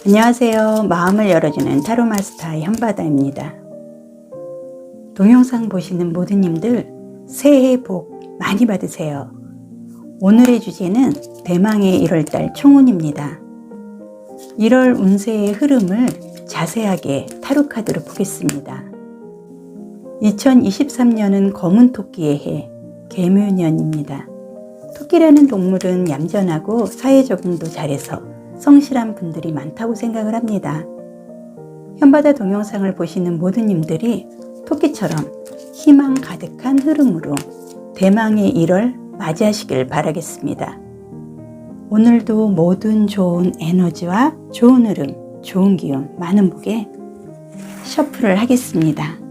안녕하세요. 마음을 열어주는 타로 마스터 현바다입니다. 동영상 보시는 모두님들 새해 복 많이 받으세요. 오늘의 주제는 대망의 1월달 총운입니다. 1월 운세의 흐름을 자세하게 타로 카드로 보겠습니다. 2023년은 검은 토끼의 해, 개묘년입니다. 토끼라는 동물은 얌전하고 사회 적응도 잘해서 성실한 분들이 많다고 생각을 합니다. 현바다 동영상을 보시는 모두님들이 토끼처럼 희망 가득한 흐름으로 대망의 1월 맞이하시길 바라겠습니다. 오늘도 모든 좋은 에너지와 좋은 흐름, 좋은 기운, 많은 복에 셔플을 하겠습니다.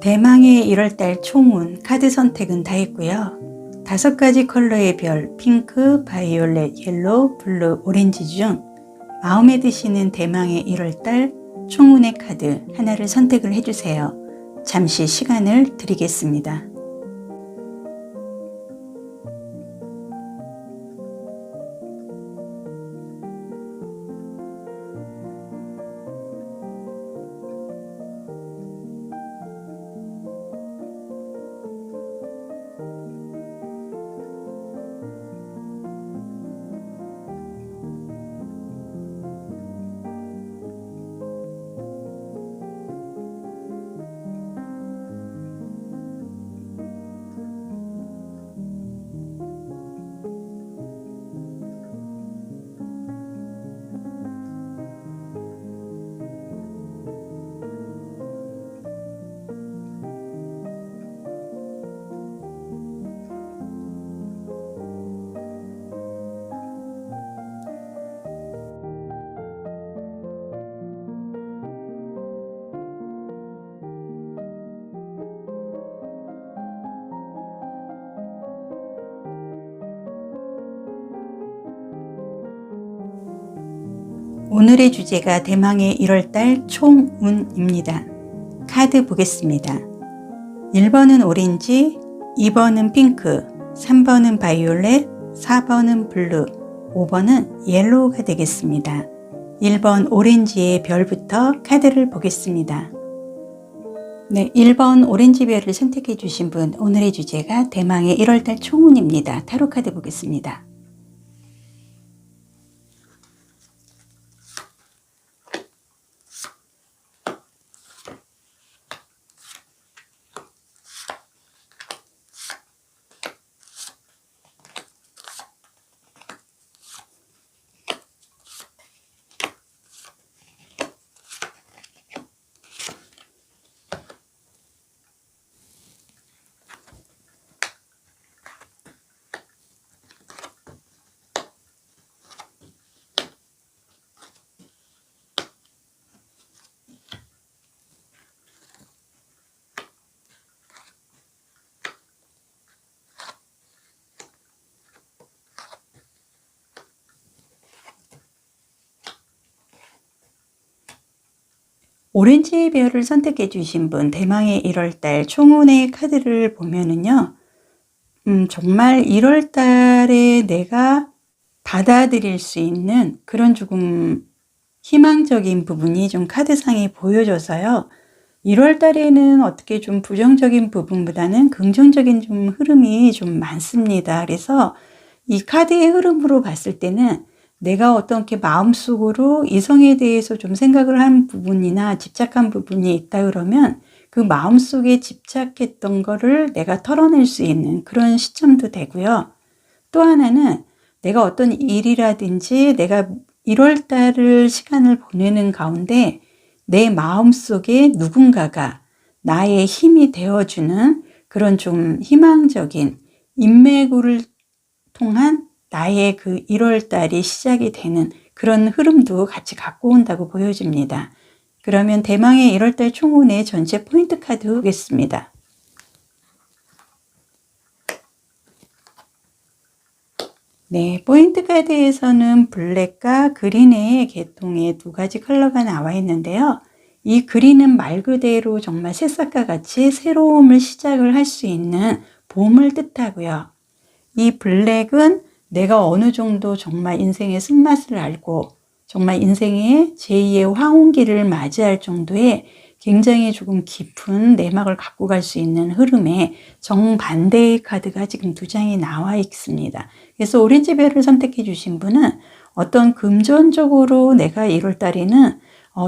대망의 1월달 총운 카드 선택은 다 했고요. 5가지 컬러의 별, 핑크, 바이올렛, 옐로우, 블루, 오렌지 중 마음에 드시는 대망의 1월달 총운의 카드 하나를 선택을 해주세요. 잠시 시간을 드리겠습니다. 오늘의 주제가 대망의 1월달 총운입니다. 카드 보겠습니다. 1번은 오렌지, 2번은 핑크, 3번은 바이올렛, 4번은 블루, 5번은 옐로우가 되겠습니다. 1번 오렌지의 별부터 카드를 보겠습니다. 네, 1번 오렌지 별을 선택해 주신 분, 오늘의 주제가 대망의 1월달 총운입니다. 타로 카드 보겠습니다. 오렌지 별을 선택해 주신 분, 대망의 1월달 총운의 카드를 보면은요, 정말 1월달에 내가 받아들일 수 있는 그런 조금 희망적인 부분이 좀 카드상에 보여져서요. 1월달에는 어떻게 좀 부정적인 부분보다는 긍정적인 좀 흐름이 좀 많습니다. 그래서 이 카드의 흐름으로 봤을 때는 내가 어떻게 마음속으로 이성에 대해서 좀 생각을 한 부분이나 집착한 부분이 있다 그러면 그 마음속에 집착했던 거를 내가 털어낼 수 있는 그런 시점도 되고요. 또 하나는 내가 어떤 일이라든지 내가 1월달을 시간을 보내는 가운데 내 마음속에 누군가가 나의 힘이 되어주는 그런 좀 희망적인 인맥을 통한 나의 그 1월달이 시작이 되는 그런 흐름도 같이 갖고 온다고 보여집니다. 그러면 대망의 1월달 총운의 전체 포인트 카드 보겠습니다. 네, 포인트 카드에서는 블랙과 그린의 계통의 2가지 컬러가 나와 있는데요. 이 그린은 말 그대로 정말 새싹과 같이 새로움을 시작을 할 수 있는 봄을 뜻하고요. 이 블랙은 내가 어느 정도 정말 인생의 쓴맛을 알고 정말 인생의 제2의 황혼기를 맞이할 정도의 굉장히 조금 깊은 내막을 갖고 갈 수 있는 흐름에 정반대의 카드가 지금 2장이 나와 있습니다. 그래서 오렌지 별을 선택해 주신 분은 어떤 금전적으로 내가 1월달에는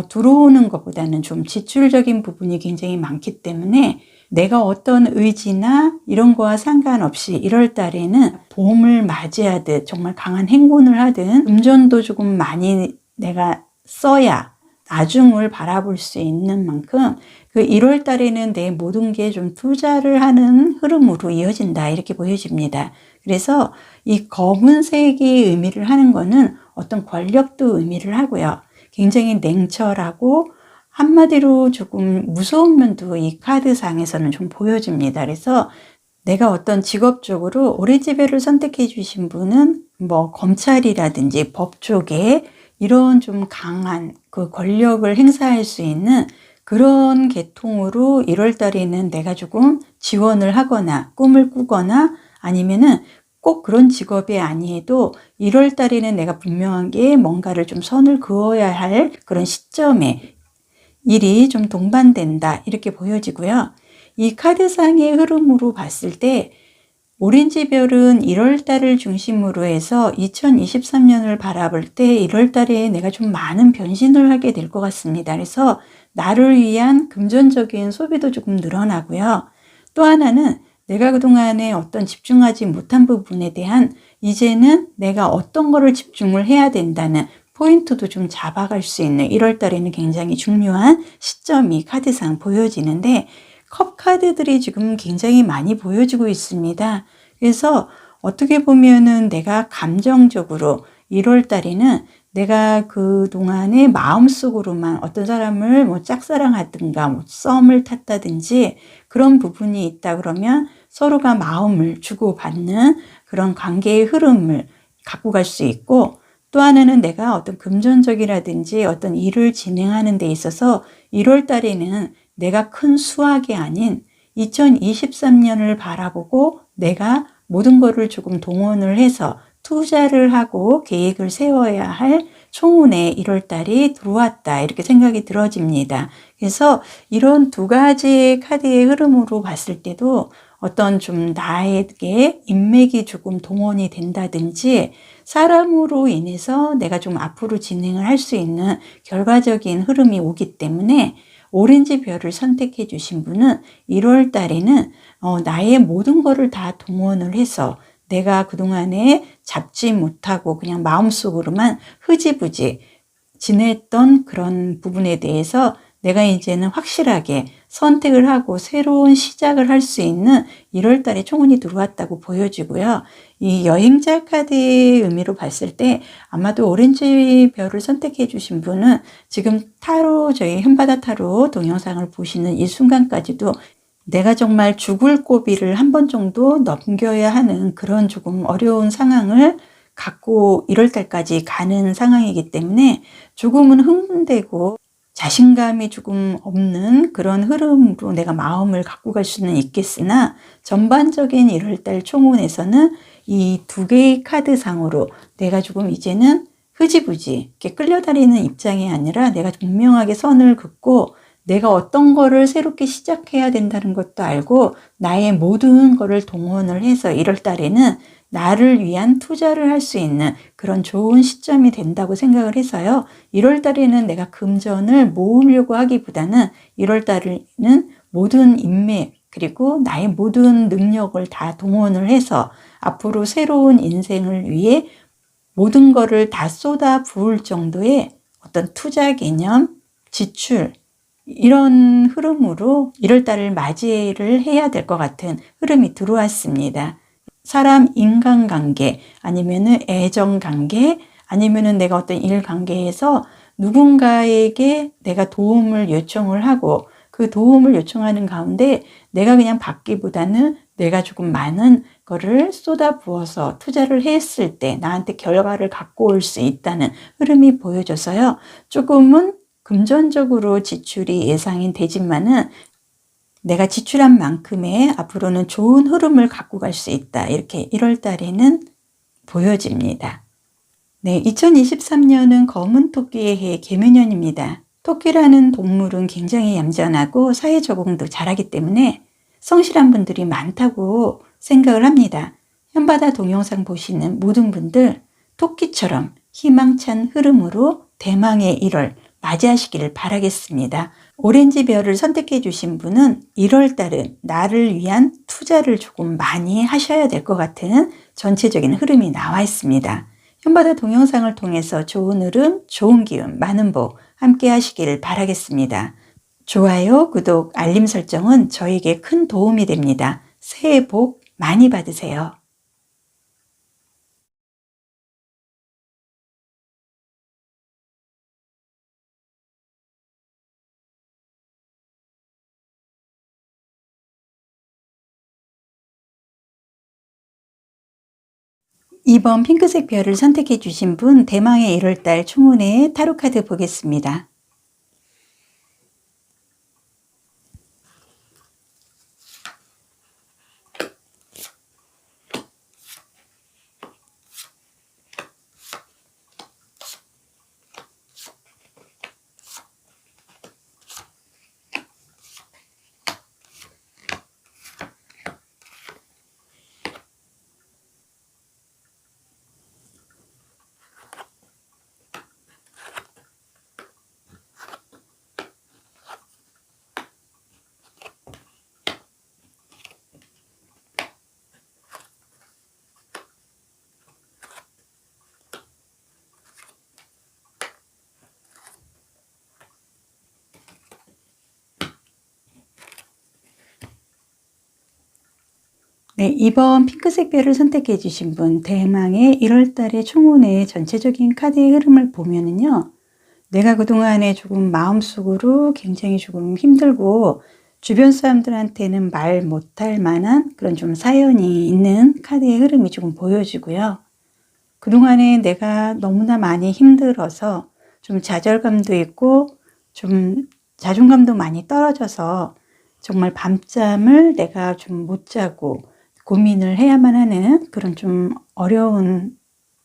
들어오는 것보다는 좀 지출적인 부분이 굉장히 많기 때문에 내가 어떤 의지나 이런 거와 상관없이 1월달에는 봄을 맞이하듯 정말 강한 행군을 하든 금전도 조금 많이 내가 써야 나중을 바라볼 수 있는 만큼 그 1월달에는 내 모든 게 좀 투자를 하는 흐름으로 이어진다 이렇게 보여집니다. 그래서 이 검은색이 의미를 하는 거는 어떤 권력도 의미를 하고요. 굉장히 냉철하고 한마디로 조금 무서운 면도 이 카드상에서는 좀 보여집니다. 그래서 내가 어떤 직업적으로 오렌지별을 선택해 주신 분은 뭐 검찰이라든지 법 쪽에 이런 좀 강한 그 권력을 행사할 수 있는 그런 계통으로 1월 달에는 내가 조금 지원을 하거나 꿈을 꾸거나 아니면은 꼭 그런 직업이 아니어도 1월 달에는 내가 분명하게 뭔가를 좀 선을 그어야 할 그런 시점에 일이 좀 동반된다 이렇게 보여지고요. 이 카드상의 흐름으로 봤을 때 오렌지별은 1월 달을 중심으로 해서 2023년을 바라볼 때 1월 달에 내가 좀 많은 변신을 하게 될 것 같습니다. 그래서 나를 위한 금전적인 소비도 조금 늘어나고요. 또 하나는 내가 그동안에 어떤 집중하지 못한 부분에 대한 이제는 내가 어떤 거를 집중을 해야 된다는 포인트도 좀 잡아갈 수 있는 1월 달에는 굉장히 중요한 시점이 카드상 보여지는데 컵 카드들이 지금 굉장히 많이 보여지고 있습니다. 그래서 어떻게 보면은 내가 감정적으로 1월 달에는 내가 그동안에 마음속으로만 어떤 사람을 뭐 짝사랑하든가 뭐 썸을 탔다든지 그런 부분이 있다 그러면 서로가 마음을 주고받는 그런 관계의 흐름을 갖고 갈 수 있고 또 하나는 내가 어떤 금전적이라든지 어떤 일을 진행하는 데 있어서 1월 달에는 내가 큰 수확이 아닌 2023년을 바라보고 내가 모든 거를 조금 동원을 해서 투자를 하고 계획을 세워야 할 총운의 1월 달이 들어왔다 이렇게 생각이 들어집니다. 그래서 이런 두 가지의 카드의 흐름으로 봤을 때도 어떤 좀 나에게 인맥이 조금 동원이 된다든지 사람으로 인해서 내가 좀 앞으로 진행을 할 수 있는 결과적인 흐름이 오기 때문에 오렌지 별을 선택해 주신 분은 1월 달에는 나의 모든 거를 다 동원을 해서 내가 그동안에 잡지 못하고 그냥 마음속으로만 흐지부지 지냈던 그런 부분에 대해서 내가 이제는 확실하게 선택을 하고 새로운 시작을 할 수 있는 1월 달에 총운이 들어왔다고 보여지고요. 이 여행자 카드의 의미로 봤을 때 아마도 오렌지 별을 선택해 주신 분은 지금 타로 저희 현바다 타로 동영상을 보시는 이 순간까지도 내가 정말 죽을 고비를 한 번 정도 넘겨야 하는 그런 조금 어려운 상황을 갖고 1월 달까지 가는 상황이기 때문에 조금은 흥분되고 자신감이 조금 없는 그런 흐름으로 내가 마음을 갖고 갈 수는 있겠으나 전반적인 1월 달 총운에서는 이 두 개의 카드상으로 내가 조금 이제는 흐지부지 이렇게 끌려다니는 입장이 아니라 내가 분명하게 선을 긋고 내가 어떤 거를 새롭게 시작해야 된다는 것도 알고 나의 모든 거를 동원을 해서 1월 달에는 나를 위한 투자를 할 수 있는 그런 좋은 시점이 된다고 생각을 해서요. 1월 달에는 내가 금전을 모으려고 하기보다는 1월 달에는 모든 인맥 그리고 나의 모든 능력을 다 동원을 해서 앞으로 새로운 인생을 위해 모든 거를 다 쏟아 부을 정도의 어떤 투자 개념, 지출 이런 흐름으로 1월 달을 맞이를 해야 될 것 같은 흐름이 들어왔습니다. 사람 인간관계 아니면은 애정관계 아니면은 내가 어떤 일관계에서 누군가에게 내가 도움을 요청을 하고 그 도움을 요청하는 가운데 내가 그냥 받기보다는 내가 조금 많은 거를 쏟아부어서 투자를 했을 때 나한테 결과를 갖고 올 수 있다는 흐름이 보여져서요. 조금은 금전적으로 지출이 예상이 되지만은 내가 지출한 만큼의 앞으로는 좋은 흐름을 갖고 갈 수 있다. 이렇게 1월 달에는 보여집니다. 네, 2023년은 검은 토끼의 해 개묘년입니다. 토끼라는 동물은 굉장히 얌전하고 사회 적응도 잘하기 때문에 성실한 분들이 많다고 생각을 합니다. 현바다 동영상 보시는 모든 분들 토끼처럼 희망찬 흐름으로 대망의 1월 맞이하시기를 바라겠습니다. 오렌지 별을 선택해 주신 분은 1월 달은 나를 위한 투자를 조금 많이 하셔야 될 것 같은 전체적인 흐름이 나와 있습니다. 현바다 동영상을 통해서 좋은 흐름, 좋은 기운, 많은 복 함께 하시기를 바라겠습니다. 좋아요, 구독, 알림 설정은 저에게 큰 도움이 됩니다. 새해 복 많이 받으세요. 2번 핑크색 별을 선택해 주신 분, 대망의 1월달 총운의 타로 카드 보겠습니다. 네, 2번 핑크색 별을 선택해 주신 분, 대망의 1월달의 총운의 전체적인 카드의 흐름을 보면은요, 내가 그동안에 조금 마음속으로 굉장히 조금 힘들고 주변 사람들한테는 말 못할 만한 그런 좀 사연이 있는 카드의 흐름이 조금 보여지고요. 그동안에 내가 너무나 많이 힘들어서 좀 좌절감도 있고 좀 자존감도 많이 떨어져서 정말 밤잠을 내가 좀 못 자고 고민을 해야만 하는 그런 좀 어려운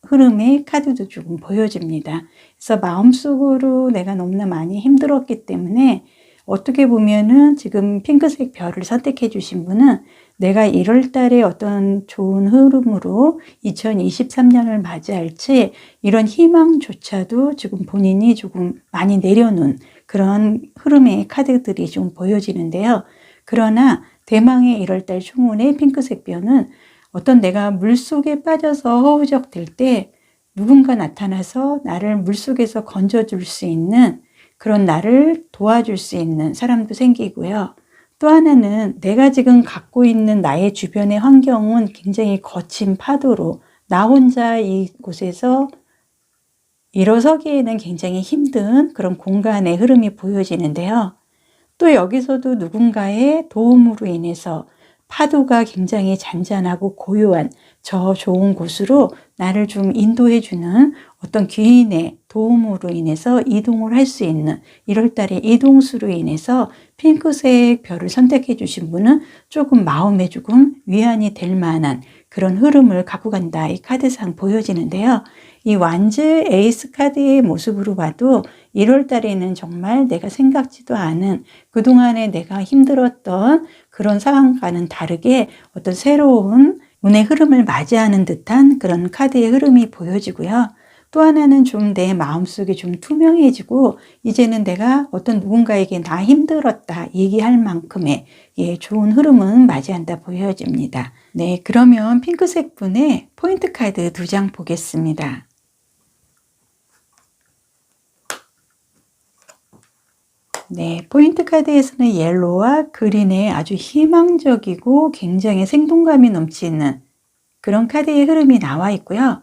흐름의 카드도 조금 보여집니다. 그래서 마음속으로 내가 너무나 많이 힘들었기 때문에 어떻게 보면은 지금 핑크색 별을 선택해 주신 분은 내가 1월 달에 어떤 좋은 흐름으로 2023년을 맞이할지 이런 희망조차도 지금 본인이 조금 많이 내려놓은 그런 흐름의 카드들이 좀 보여지는데요. 그러나 대망의 1월달 총운의 핑크색 별은 어떤 내가 물속에 빠져서 허우적될 때 누군가 나타나서 나를 물속에서 건져줄 수 있는 그런 나를 도와줄 수 있는 사람도 생기고요. 또 하나는 내가 지금 갖고 있는 나의 주변의 환경은 굉장히 거친 파도로 나 혼자 이곳에서 일어서기에는 굉장히 힘든 그런 공간의 흐름이 보여지는데요. 또 여기서도 누군가의 도움으로 인해서 파도가 굉장히 잔잔하고 고요한 저 좋은 곳으로 나를 좀 인도해주는 어떤 귀인의 도움으로 인해서 이동을 할 수 있는 1월달의 이동수로 인해서 핑크색 별을 선택해 주신 분은 조금 마음에 조금 위안이 될 만한 그런 흐름을 갖고 간다. 이 카드상 보여지는데요. 이 완즈 에이스 카드의 모습으로 봐도 1월 달에는 정말 내가 생각지도 않은 그동안에 내가 힘들었던 그런 상황과는 다르게 어떤 새로운 운의 흐름을 맞이하는 듯한 그런 카드의 흐름이 보여지고요. 또 하나는 좀 내 마음속이 좀 투명해지고 이제는 내가 어떤 누군가에게 나 힘들었다 얘기할 만큼의 좋은 흐름은 맞이한다 보여집니다. 네, 그러면 핑크색 분의 포인트 카드 2장 보겠습니다. 네, 포인트 카드에서는 옐로우와 그린의 아주 희망적이고 굉장히 생동감이 넘치는 그런 카드의 흐름이 나와 있고요.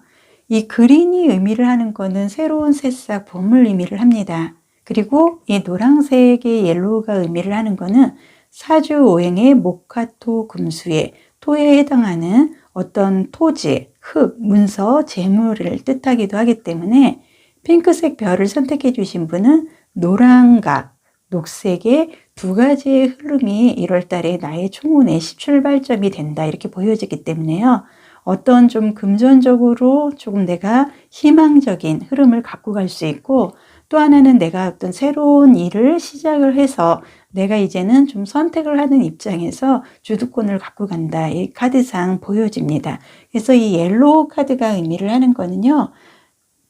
이 그린이 의미를 하는 거는 새로운 새싹 봄을 의미를 합니다. 그리고 이 노란색의 옐로우가 의미를 하는 거는 사주오행의 목화토 금수의 토에 해당하는 어떤 토지, 흙, 문서, 재물을 뜻하기도 하기 때문에 핑크색 별을 선택해 주신 분은 노란과 녹색의 두 가지의 흐름이 1월 달에 나의 총운의 시출발점이 된다 이렇게 보여지기 때문에요. 어떤 좀 금전적으로 조금 내가 희망적인 흐름을 갖고 갈 수 있고 또 하나는 내가 어떤 새로운 일을 시작을 해서 내가 이제는 좀 선택을 하는 입장에서 주도권을 갖고 간다. 이 카드상 보여집니다. 그래서 이 옐로우 카드가 의미를 하는 거는요.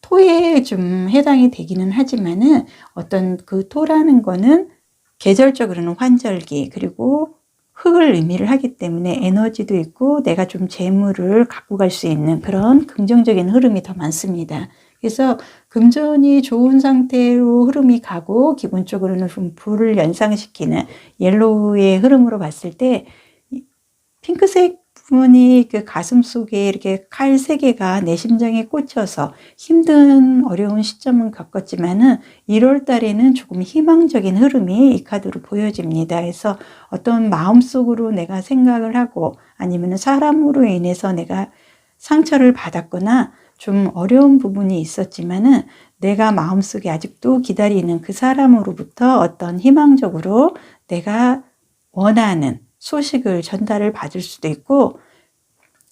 토에 좀 해당이 되기는 하지만은 어떤 그 토라는 거는 계절적으로는 환절기 그리고 흙을 의미를 하기 때문에 에너지도 있고 내가 좀 재물을 갖고 갈 수 있는 그런 긍정적인 흐름이 더 많습니다. 그래서 금전이 좋은 상태로 흐름이 가고 기본적으로는 좀 불을 연상시키는 옐로우의 흐름으로 봤을 때 핑크색 부분이 그 가슴 속에 이렇게 칼 3개가 내 심장에 꽂혀서 힘든 어려운 시점은 겪었지만은 1월 달에는 조금 희망적인 흐름이 이 카드로 보여집니다. 그래서 어떤 마음속으로 내가 생각을 하고 아니면 사람으로 인해서 내가 상처를 받았거나 좀 어려운 부분이 있었지만은 내가 마음속에 아직도 기다리는 그 사람으로부터 어떤 희망적으로 내가 원하는 소식을 전달을 받을 수도 있고,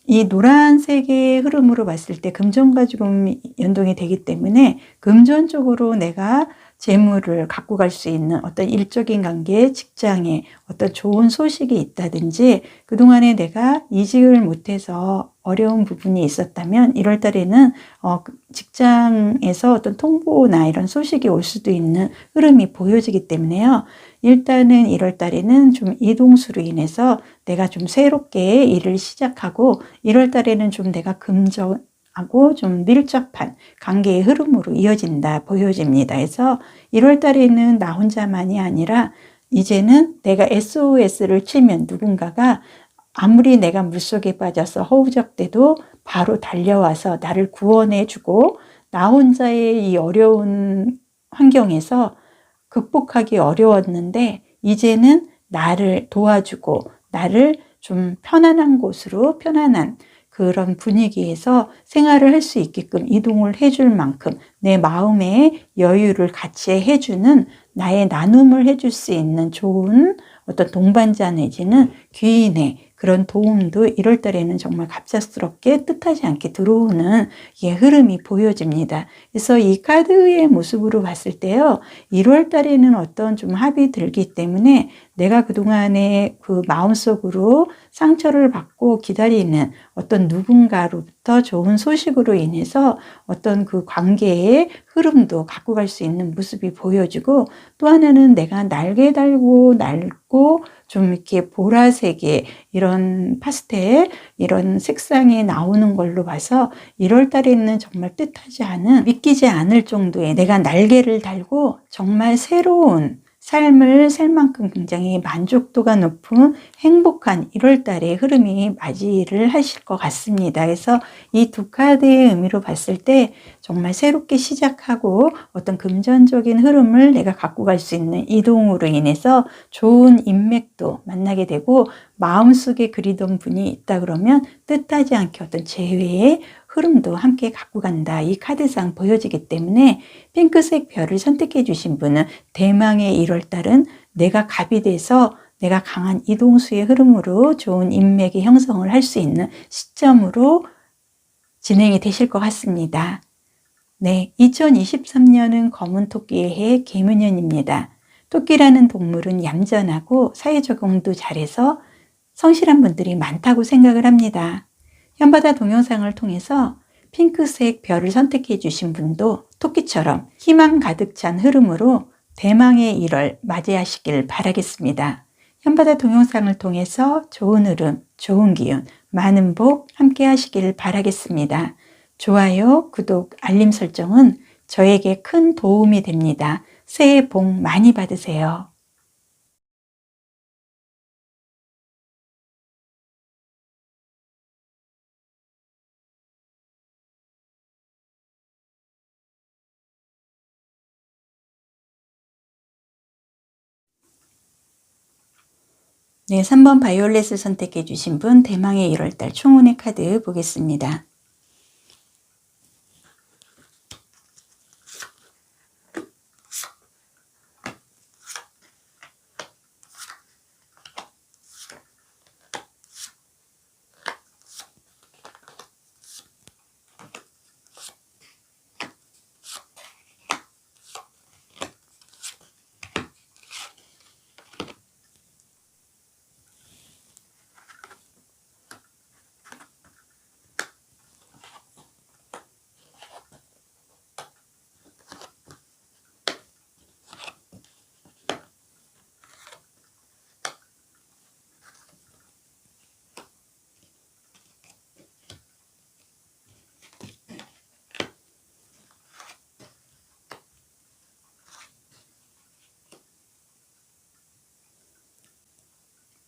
이 노란색의 흐름으로 봤을 때 금전과 조금 연동이 되기 때문에 금전적으로 내가 재물을 갖고 갈 수 있는 어떤 일적인 관계, 직장에 어떤 좋은 소식이 있다든지, 그동안에 내가 이직을 못해서 어려운 부분이 있었다면 1월 달에는 직장에서 어떤 통보나 이런 소식이 올 수도 있는 흐름이 보여지기 때문에요. 일단은 1월 달에는 좀 이동수로 인해서 내가 좀 새롭게 일을 시작하고, 1월 달에는 좀 내가 금전하고 좀 밀접한 관계의 흐름으로 이어진다 보여집니다. 그래서 1월 달에는 나 혼자만이 아니라 이제는 내가 SOS를 치면 누군가가 아무리 내가 물속에 빠져서 허우적대도 바로 달려와서 나를 구원해 주고, 나 혼자의 이 어려운 환경에서 극복하기 어려웠는데 이제는 나를 도와주고 나를 좀 편안한 곳으로, 편안한 그런 분위기에서 생활을 할 수 있게끔 이동을 해줄 만큼 내 마음의 여유를 같이 해주는, 나의 나눔을 해줄 수 있는 좋은 어떤 동반자 내지는 귀인의 그런 도움도 1월 달에는 정말 갑작스럽게 뜻하지 않게 들어오는 흐름이 보여집니다. 그래서 이 카드의 모습으로 봤을 때요, 1월 달에는 어떤 좀 합이 들기 때문에 내가 그동안에 그 마음속으로 상처를 받고 기다리는 어떤 누군가로부터 좋은 소식으로 인해서 어떤 그 관계의 흐름도 갖고 갈 수 있는 모습이 보여지고, 또 하나는 내가 날개 달고 날고 좀 이렇게 보라색의 이런 파스텔, 이런 색상이 나오는 걸로 봐서 1월 달에는 정말 뜻하지 않은, 믿기지 않을 정도의 내가 날개를 달고 정말 새로운 삶을 살 만큼 굉장히 만족도가 높은 행복한 1월 달의 흐름이 맞이를 하실 것 같습니다. 그래서 이 두 카드의 의미로 봤을 때 정말 새롭게 시작하고 어떤 금전적인 흐름을 내가 갖고 갈 수 있는 이동으로 인해서 좋은 인맥도 만나게 되고, 마음속에 그리던 분이 있다 그러면 뜻하지 않게 어떤 재회의 흐름도 함께 갖고 간다, 이 카드상 보여지기 때문에 핑크색 별을 선택해 주신 분은 대망의 1월 달은 내가 갑이 돼서 내가 강한 이동수의 흐름으로 좋은 인맥의 형성을 할 수 있는 시점으로 진행이 되실 것 같습니다. 네, 2023년은 검은 토끼의 해 개묘년입니다. 토끼라는 동물은 얌전하고 사회 적응도 잘해서 성실한 분들이 많다고 생각을 합니다. 현바다 동영상을 통해서 핑크색 별을 선택해 주신 분도 토끼처럼 희망 가득 찬 흐름으로 대망의 1월 맞이하시길 바라겠습니다. 현바다 동영상을 통해서 좋은 흐름, 좋은 기운, 많은 복 함께 하시길 바라겠습니다. 좋아요, 구독, 알림 설정은 저에게 큰 도움이 됩니다. 새해 복 많이 받으세요. 네, 3번 바이올렛을 선택해 주신 분, 대망의 1월달 총운의 카드 보겠습니다.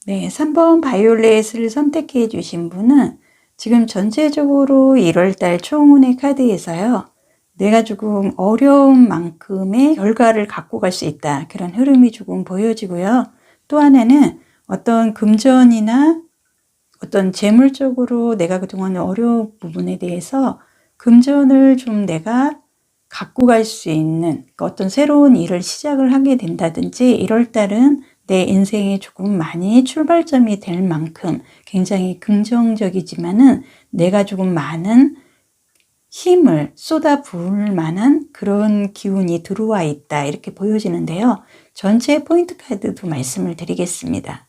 네, 3번 바이올렛을 선택해 주신 분은 지금 전체적으로 1월달 총운의 카드에서요, 내가 조금 어려운 만큼의 결과를 갖고 갈 수 있다, 그런 흐름이 조금 보여지고요. 또 하나는 어떤 금전이나 어떤 재물적으로 내가 그동안 어려운 부분에 대해서 금전을 좀 내가 갖고 갈 수 있는 어떤 새로운 일을 시작을 하게 된다든지, 1월 달은 내 인생에 조금 많이 출발점이 될 만큼 굉장히 긍정적이지만은 내가 조금 많은 힘을 쏟아 부을 만한 그런 기운이 들어와 있다, 이렇게 보여지는데요. 전체 포인트 카드도 말씀을 드리겠습니다.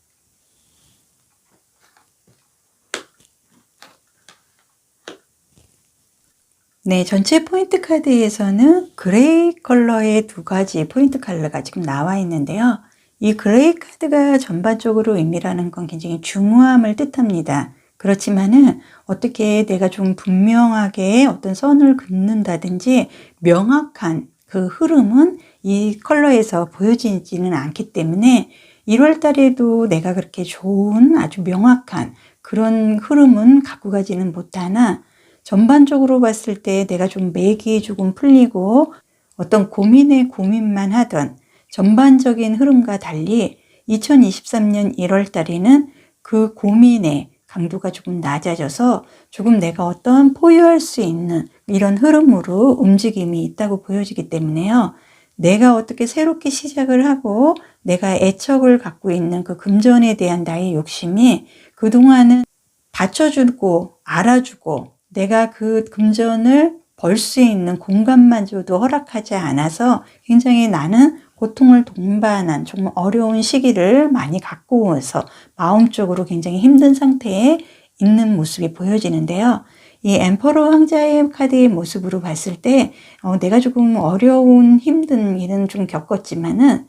네, 전체 포인트 카드에서는 그레이 컬러의 2가지 포인트 컬러가 지금 나와 있는데요. 이 그레이 카드가 전반적으로 의미라는 건 굉장히 중후함을 뜻합니다. 그렇지만은 어떻게 내가 좀 분명하게 어떤 선을 긋는다든지 명확한 그 흐름은 이 컬러에서 보여지지는 않기 때문에 1월 달에도 내가 그렇게 좋은 아주 명확한 그런 흐름은 갖고 가지는 못하나, 전반적으로 봤을 때 내가 좀 맥이 조금 풀리고 어떤 고민에 고민만 하던 전반적인 흐름과 달리 2023년 1월 달에는 그 고민의 강도가 조금 낮아져서 조금 내가 어떤 포효할 수 있는 이런 흐름으로 움직임이 있다고 보여지기 때문에요. 내가 어떻게 새롭게 시작을 하고 내가 애착을 갖고 있는 그 금전에 대한 나의 욕심이 그동안은 받쳐주고 알아주고 내가 그 금전을 벌 수 있는 공간마저도 허락하지 않아서 굉장히 나는 고통을 동반한 정말 어려운 시기를 많이 갖고 와서 마음적으로 굉장히 힘든 상태에 있는 모습이 보여지는데요. 이 엠퍼러 황자의 카드의 모습으로 봤을 때 내가 조금 어려운 힘든 일은 좀 겪었지만은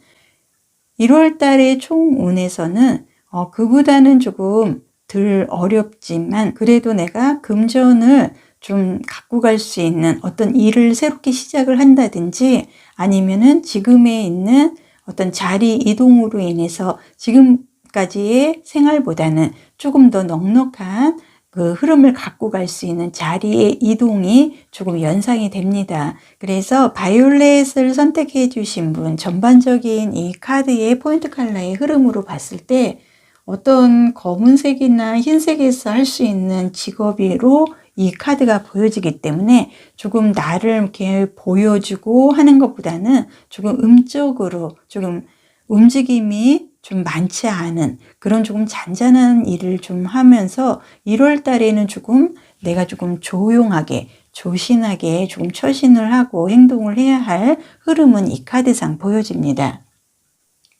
1월 달의 총운에서는 그보다는 조금 덜 어렵지만 그래도 내가 금전을 좀 갖고 갈 수 있는 어떤 일을 새롭게 시작을 한다든지, 아니면은 지금에 있는 어떤 자리 이동으로 인해서 지금까지의 생활보다는 조금 더 넉넉한 그 흐름을 갖고 갈 수 있는 자리의 이동이 조금 연상이 됩니다. 그래서 바이올렛을 선택해 주신 분, 전반적인 이 카드의 포인트 컬러의 흐름으로 봤을 때 어떤 검은색이나 흰색에서 할 수 있는 직업으로 이 카드가 보여지기 때문에 조금 나를 이렇게 보여주고 하는 것보다는 조금 음적으로 조금 움직임이 좀 많지 않은 그런 조금 잔잔한 일을 좀 하면서 1월 달에는 조금 내가 조금 조용하게 조신하게 조금 처신을 하고 행동을 해야 할 흐름은 이 카드상 보여집니다.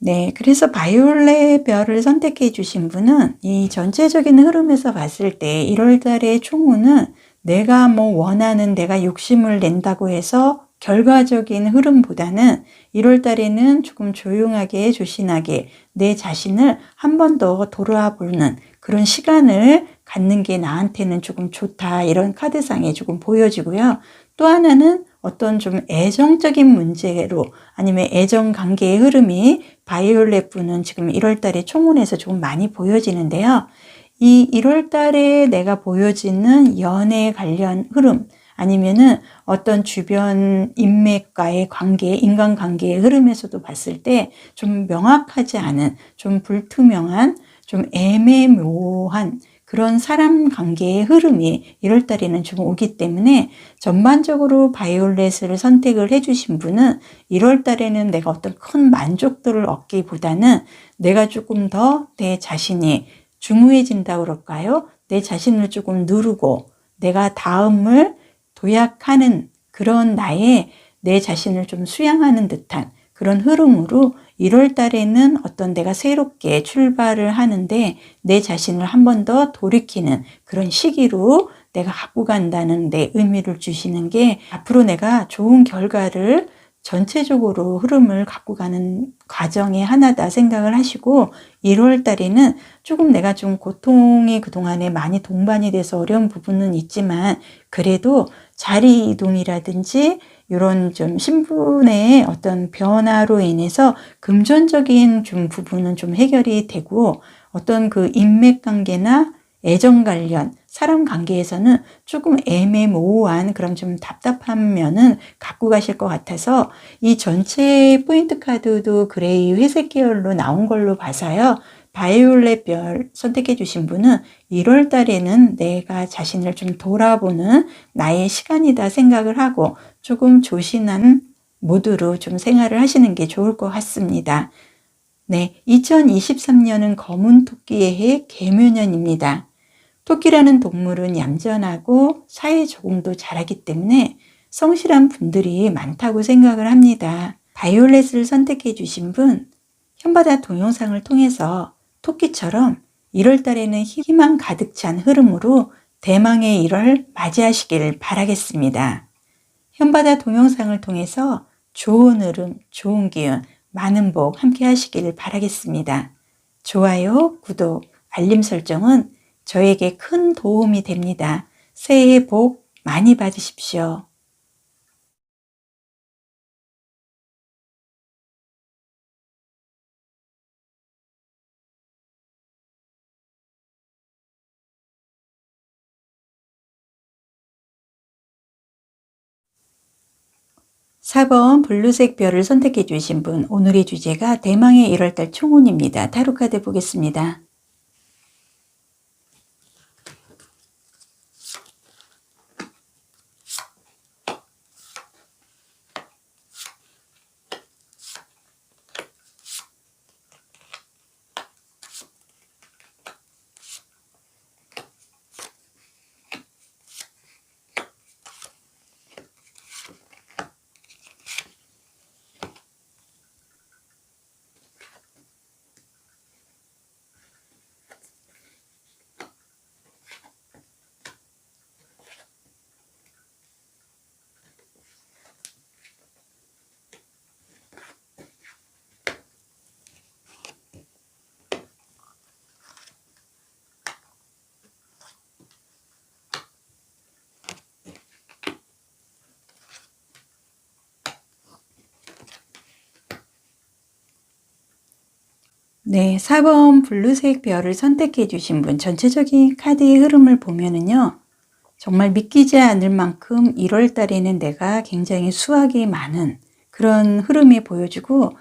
네, 그래서 바이올렛 별을 선택해 주신 분은 이 전체적인 흐름에서 봤을 때 1월 달의 총운은 내가 뭐 원하는, 내가 욕심을 낸다고 해서 결과적인 흐름보다는 1월 달에는 조금 조용하게 조신하게 내 자신을 한 번 더 돌아보는 그런 시간을 갖는 게 나한테는 조금 좋다, 이런 카드상에 조금 보여지고요. 또 하나는 어떤 좀 애정적인 문제로 아니면 애정 관계의 흐름이 바이올렛 분은 지금 1월 달에 총운에서 조금 많이 보여지는데요. 이 1월 달에 내가 보여지는 연애 관련 흐름, 아니면은 어떤 주변 인맥과의 관계, 인간관계의 흐름에서도 봤을 때 좀 명확하지 않은, 좀 불투명한, 좀 애매모호한 그런 사람 관계의 흐름이 1월 달에는 좀 오기 때문에 전반적으로 바이올렛을 선택을 해주신 분은 1월 달에는 내가 어떤 큰 만족도를 얻기보다는 내가 조금 더 내 자신이 중후해진다 그럴까요? 내 자신을 조금 누르고 내가 다음을 도약하는 그런 나의 내 자신을 좀 수양하는 듯한 그런 흐름으로 1월 달에는 어떤 내가 새롭게 출발을 하는데 내 자신을 한 번 더 돌이키는 그런 시기로 내가 갖고 간다는 데 의미를 주시는 게, 앞으로 내가 좋은 결과를 전체적으로 흐름을 갖고 가는 과정의 하나다 생각을 하시고, 1월 달에는 조금 내가 좀 고통이 그동안에 많이 동반이 돼서 어려운 부분은 있지만 그래도 자리 이동이라든지 이런 좀 신분의 어떤 변화로 인해서 금전적인 좀 부분은 좀 해결이 되고, 어떤 그 인맥 관계나 애정 관련 사람 관계에서는 조금 애매모호한 그런 좀 답답한 면은 갖고 가실 것 같아서 이 전체 포인트 카드도 그레이 회색 계열로 나온 걸로 봐서요. 바이올렛 별 선택해 주신 분은 1월 달에는 내가 자신을 좀 돌아보는 나의 시간이다 생각을 하고 조금 조신한 모드로 좀 생활을 하시는 게 좋을 것 같습니다. 네, 2023년은 검은 토끼의 해 개묘년입니다. 토끼라는 동물은 얌전하고 사회 적응도 잘하기 때문에 성실한 분들이 많다고 생각을 합니다. 바이올렛을 선택해 주신 분, 현바다 동영상을 통해서 토끼처럼 1월 달에는 희망 가득 찬 흐름으로 대망의 1월 맞이하시길 바라겠습니다. 현바다 동영상을 통해서 좋은 흐름, 좋은 기운, 많은 복 함께 하시길 바라겠습니다. 좋아요, 구독, 알림 설정은 저에게 큰 도움이 됩니다. 새해 복 많이 받으십시오. 4번 블루색 별을 선택해 주신 분, 오늘의 주제가 대망의 1월달 총운입니다. 타로카드 보겠습니다. 네, 4번 블루색 별을 선택해 주신 분, 전체적인 카드의 흐름을 보면은요, 정말 믿기지 않을 만큼 1월 달에는 내가 굉장히 수확이 많은 그런 흐름이 보여지고,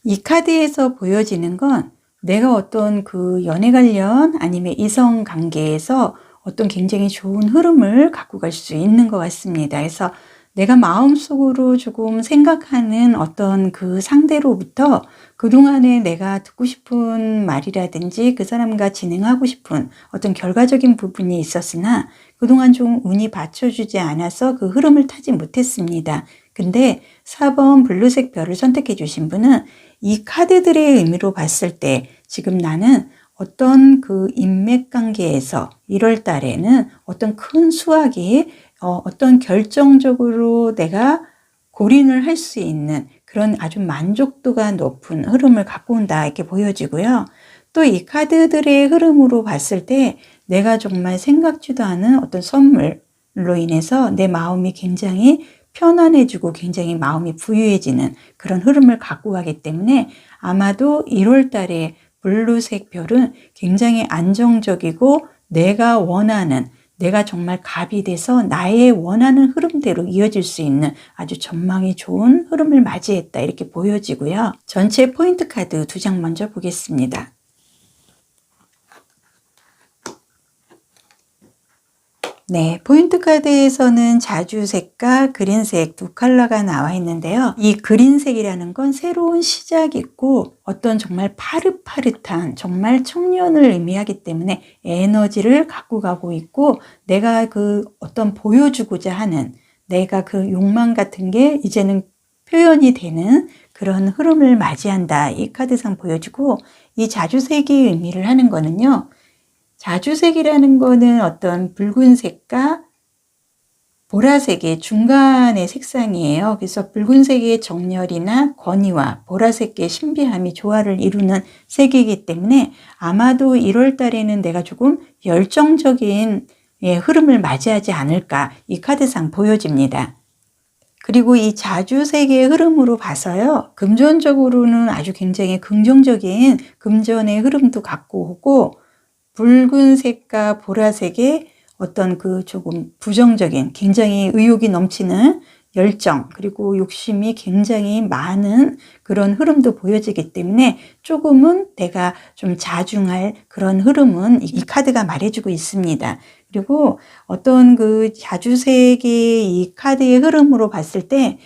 이 카드에서 보여지는 건 내가 어떤 그 연애 관련 아니면 이성 관계에서 어떤 굉장히 좋은 흐름을 갖고 갈 수 있는 것 같습니다. 그래서 내가 마음속으로 조금 생각하는 어떤 그 상대로부터 그동안에 내가 듣고 싶은 말이라든지 그 사람과 진행하고 싶은 어떤 결과적인 부분이 있었으나 그동안 좀 운이 받쳐주지 않아서 그 흐름을 타지 못했습니다. 근데 4번 블루색 별을 선택해 주신 분은 이 카드들의 의미로 봤을 때 지금 나는 어떤 그 인맥 관계에서 1월 달에는 어떤 큰 수확이 어떤 결정적으로 내가 골인을 할 수 있는 그런 아주 만족도가 높은 흐름을 갖고 온다 이렇게 보여지고요. 또 이 카드들의 흐름으로 봤을 때 내가 정말 생각지도 않은 어떤 선물로 인해서 내 마음이 굉장히 편안해지고 굉장히 마음이 부유해지는 그런 흐름을 갖고 가기 때문에 아마도 1월 달에 블루색 별은 굉장히 안정적이고 내가 정말 갑이 돼서 나의 원하는 흐름대로 이어질 수 있는 아주 전망이 좋은 흐름을 맞이했다 이렇게 보여지고요. 전체 포인트 카드 2장 먼저 보겠습니다. 네, 포인트 카드에서는 자주색과 그린색 두 컬러가 나와 있는데요. 이 그린색이라는 건 새로운 시작이고 어떤 정말 파릇파릇한 정말 청년을 의미하기 때문에 에너지를 갖고 가고 있고 내가 그 어떤 보여주고자 하는 내가 그 욕망 같은 게 이제는 표현이 되는 그런 흐름을 맞이한다. 이 카드상 보여주고 이 자주색이 의미를 하는 거는요. 자주색이라는 거는 어떤 붉은색과 보라색의 중간의 색상이에요. 그래서 붉은색의 정열이나 권위와 보라색의 신비함이 조화를 이루는 색이기 때문에 아마도 1월 달에는 내가 조금 열정적인 흐름을 맞이하지 않을까 이 카드상 보여집니다. 그리고 이 자주색의 흐름으로 봐서요. 금전적으로는 아주 굉장히 긍정적인 금전의 흐름도 갖고 오고 붉은색과 보라색의 어떤 그 조금 부정적인 굉장히 의욕이 넘치는 열정 그리고 욕심이 굉장히 많은 그런 흐름도 보여지기 때문에 조금은 내가 좀 자중할 그런 흐름은 이 카드가 말해주고 있습니다. 그리고 어떤 그 자주색의 이 카드의 흐름으로 봤을 때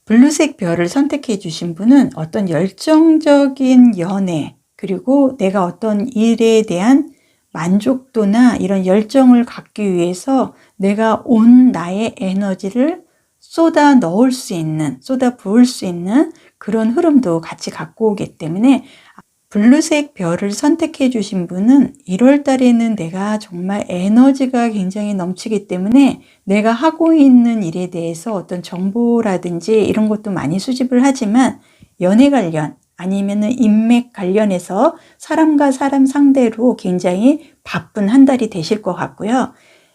블루색 별을 선택해 주신 분은 어떤 열정적인 연애 그리고 내가 어떤 일에 대한 만족도나 이런 열정을 갖기 위해서 내가 온 나의 에너지를 쏟아 넣을 수 있는, 쏟아 부을 수 있는 그런 흐름도 같이 갖고 오기 때문에 블루색 별을 선택해 주신 분은 1월 달에는 내가 정말 에너지가 굉장히 넘치기 때문에 내가 하고 있는 일에 대해서 어떤 정보라든지 이런 것도 많이 수집을 하지만 연애 관련 아니면은 인맥 관련해서 사람과 사람 상대로 굉장히 바쁜 한 달이 되실 것 같고요.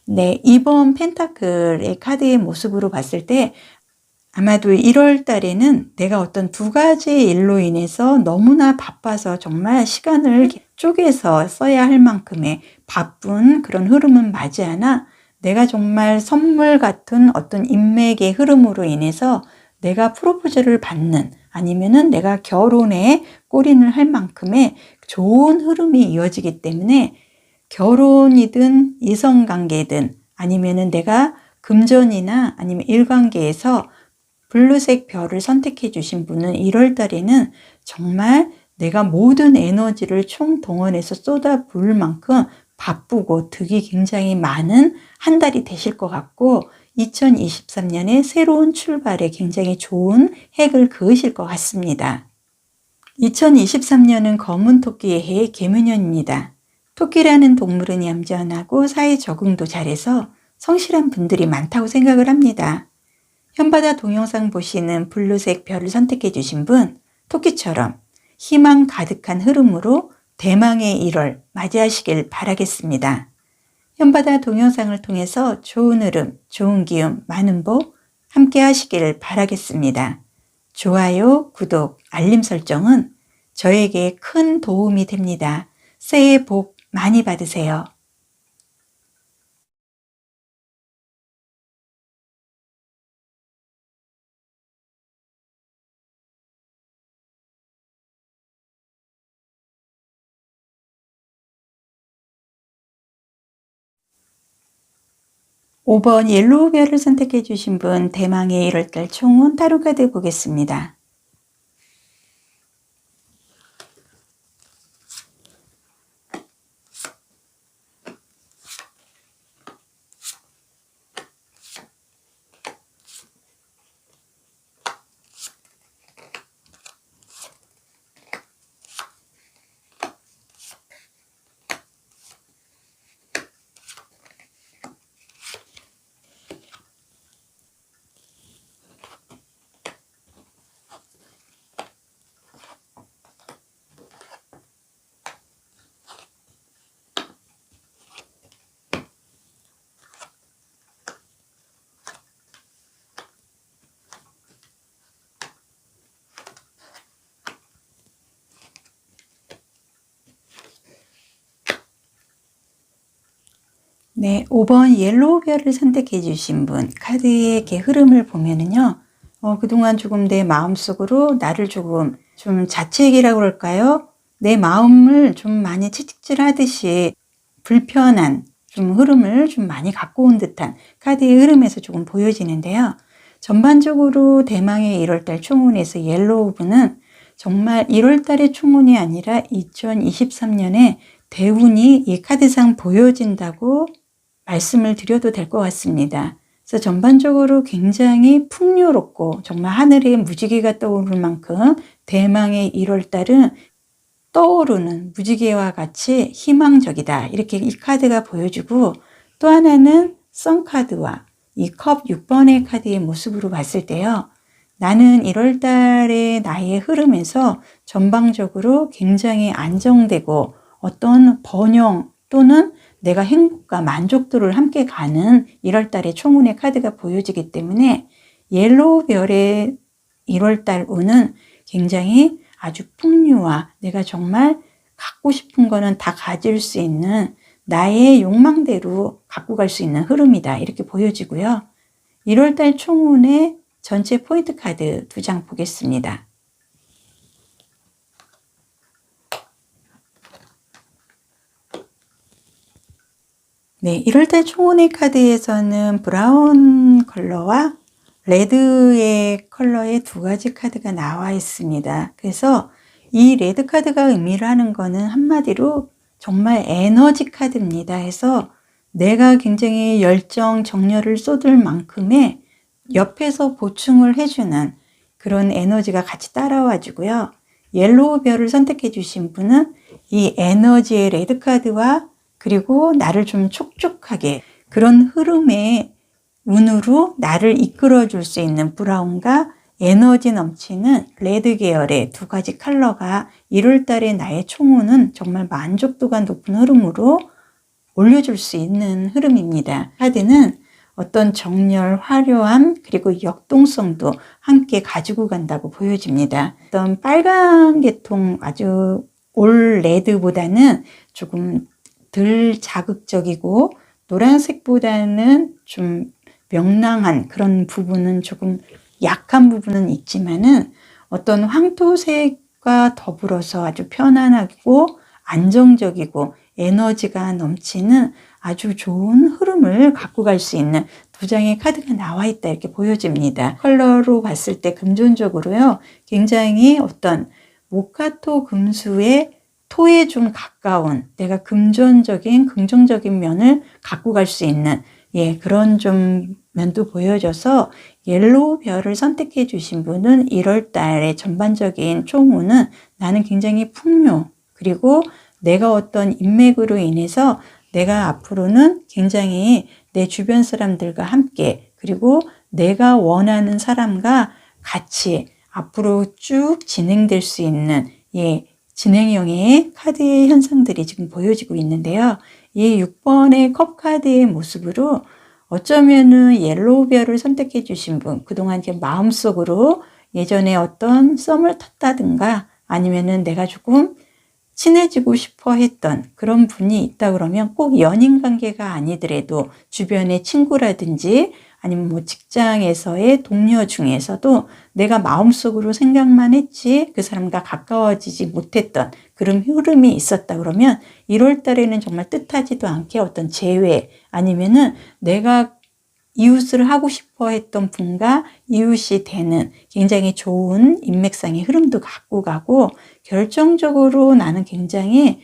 네, 이번 펜타클의 카드의 모습으로 봤을 때 아마도 1월 달에는 내가 어떤 두 가지 일로 인해서 너무나 바빠서 정말 시간을 쪼개서 써야 할 만큼의 바쁜 그런 흐름은 맞지 않아 내가 정말 선물 같은 어떤 인맥의 흐름으로 인해서 내가 프로포즈를 받는 아니면은 내가 결혼에 골인을 할 만큼의 좋은 흐름이 이어지기 때문에 결혼이든 이성관계든 아니면은 내가 금전이나 아니면 일관계에서 블루색 별을 선택해 주신 분은 1월 달에는 정말 내가 모든 에너지를 총동원해서 쏟아 부을 만큼 바쁘고 득이 굉장히 많은 한 달이 되실 것 같고 2023년에 새로운 출발에 굉장히 좋은 핵을 그으실 것 같습니다. 2023년은 검은 토끼의 해 개묘년입니다. 토끼라는 동물은 얌전하고 사회 적응도 잘해서 성실한 분들이 많다고 생각을 합니다. 현바다 동영상 보시는 블루색 별을 선택해 주신 분, 토끼처럼 희망 가득한 흐름으로 대망의 1월 맞이하시길 바라겠습니다. 현바다 동영상을 통해서 좋은 흐름, 좋은 기운, 많은 복 함께 하시길 바라겠습니다. 좋아요, 구독, 알림 설정은 저에게 큰 도움이 됩니다. 새해 복 많이 받으세요. 5번 옐로우 별을 선택해 주신 분 대망의 1월달 총운 타로 카드 보겠습니다. 5번 옐로우 별을 선택해 주신 분 카드의 이렇게 흐름을 보면은요. 그동안 조금 내 마음속으로 나를 조금 좀 자책이라고 그럴까요? 내 마음을 좀 많이 채찍질하듯이 불편한 좀 흐름을 좀 많이 갖고 온 듯한 카드의 흐름에서 조금 보여지는데요. 전반적으로 대망의 1월달 총운에서 옐로우 분은 정말 1월달의 총운이 아니라 2023년에 대운이 이 카드상 보여진다고 말씀을 드려도 될 것 같습니다. 그래서 전반적으로 굉장히 풍요롭고 정말 하늘에 무지개가 떠오를 만큼 대망의 1월달은 떠오르는 무지개와 같이 희망적이다. 이렇게 이 카드가 보여주고 또 하나는 선카드와 이 컵 6번의 카드의 모습으로 봤을 때요. 나는 1월달의 나의 흐름에서 전방적으로 굉장히 안정되고 어떤 번영 또는 내가 행복과 만족도를 함께 가는 1월달의 총운의 카드가 보여지기 때문에 옐로우 별의 1월달 운은 굉장히 아주 풍요와 내가 정말 갖고 싶은 거는 다 가질 수 있는 나의 욕망대로 갖고 갈 수 있는 흐름이다. 이렇게 보여지고요. 1월달 총운의 전체 포인트 카드 2장 보겠습니다. 네, 1월달 총운의 카드에서는 브라운 컬러와 레드의 컬러의 2가지 카드가 나와 있습니다. 그래서 이 레드 카드가 의미를 하는 거는 한마디로 정말 에너지 카드입니다. 해서 내가 굉장히 열정, 정열을 쏟을 만큼의 옆에서 보충을 해주는 그런 에너지가 같이 따라와 주고요. 옐로우 별을 선택해 주신 분은 이 에너지의 레드 카드와 그리고 나를 좀 촉촉하게 그런 흐름의 운으로 나를 이끌어 줄 수 있는 브라운과 에너지 넘치는 레드 계열의 2가지 컬러가 1월달에 나의 총운은 정말 만족도가 높은 흐름으로 올려줄 수 있는 흐름입니다. 카드는 어떤 정열, 화려함, 그리고 역동성도 함께 가지고 간다고 보여집니다. 어떤 빨간 계통 아주 올 레드보다는 조금 덜 자극적이고 노란색보다는 좀 명랑한 그런 부분은 조금 약한 부분은 있지만은 어떤 황토색과 더불어서 아주 편안하고 안정적이고 에너지가 넘치는 아주 좋은 흐름을 갖고 갈 수 있는 2장의 카드가 나와 있다 이렇게 보여집니다. 컬러로 봤을 때 금전적으로요. 굉장히 어떤 모카토 금수의 토에 좀 가까운 내가 금전적인 긍정적인 면을 갖고 갈 수 있는 그런 좀 면도 보여져서 옐로우 별을 선택해 주신 분은 1월 달의 전반적인 총운은 나는 굉장히 풍요 그리고 내가 어떤 인맥으로 인해서 내가 앞으로는 굉장히 내 주변 사람들과 함께 그리고 내가 원하는 사람과 같이 앞으로 쭉 진행될 수 있는 진행형의 카드의 현상들이 지금 보여지고 있는데요. 이 6번의 컵 카드의 모습으로 어쩌면은 옐로우 별을 선택해 주신 분, 그동안 이제 마음속으로 예전에 어떤 썸을 탔다든가 아니면은 내가 조금 친해지고 싶어 했던 그런 분이 있다 그러면 꼭 연인 관계가 아니더라도 주변의 친구라든지 아니면 뭐 직장에서의 동료 중에서도 내가 마음속으로 생각만 했지 그 사람과 가까워지지 못했던 그런 흐름이 있었다 그러면 1월 달에는 정말 뜻하지도 않게 어떤 재회 아니면은 내가 이웃을 하고 싶어 했던 분과 이웃이 되는 굉장히 좋은 인맥상의 흐름도 갖고 가고 결정적으로 나는 굉장히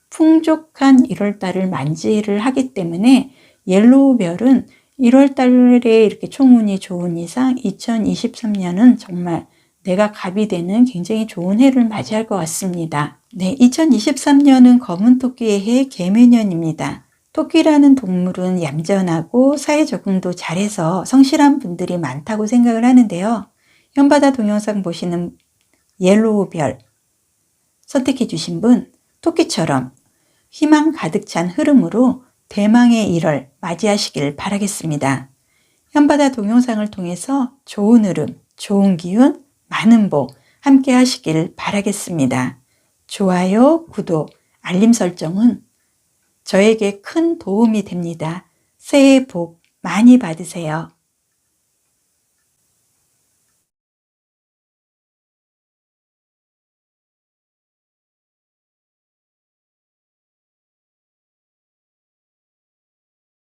풍족한 1월 달을 맞이를 하기 때문에 옐로우 별은 1월 달에 이렇게 총운이 좋은 이상 2023년은 정말 내가 갑이 되는 굉장히 좋은 해를 맞이할 것 같습니다. 네, 2023년은 검은 토끼의 해 개묘년입니다. 토끼라는 동물은 얌전하고 사회 적응도 잘해서 성실한 분들이 많다고 생각을 하는데요. 현바다 동영상 보시는 옐로우 별 선택해 주신 분 토끼처럼 희망 가득 찬 흐름으로 대망의 1월 맞이하시길 바라겠습니다. 현바다 동영상을 통해서 좋은 흐름, 좋은 기운, 많은 복 함께 하시길 바라겠습니다. 좋아요, 구독, 알림 설정은 저에게 큰 도움이 됩니다. 새해 복 많이 받으세요.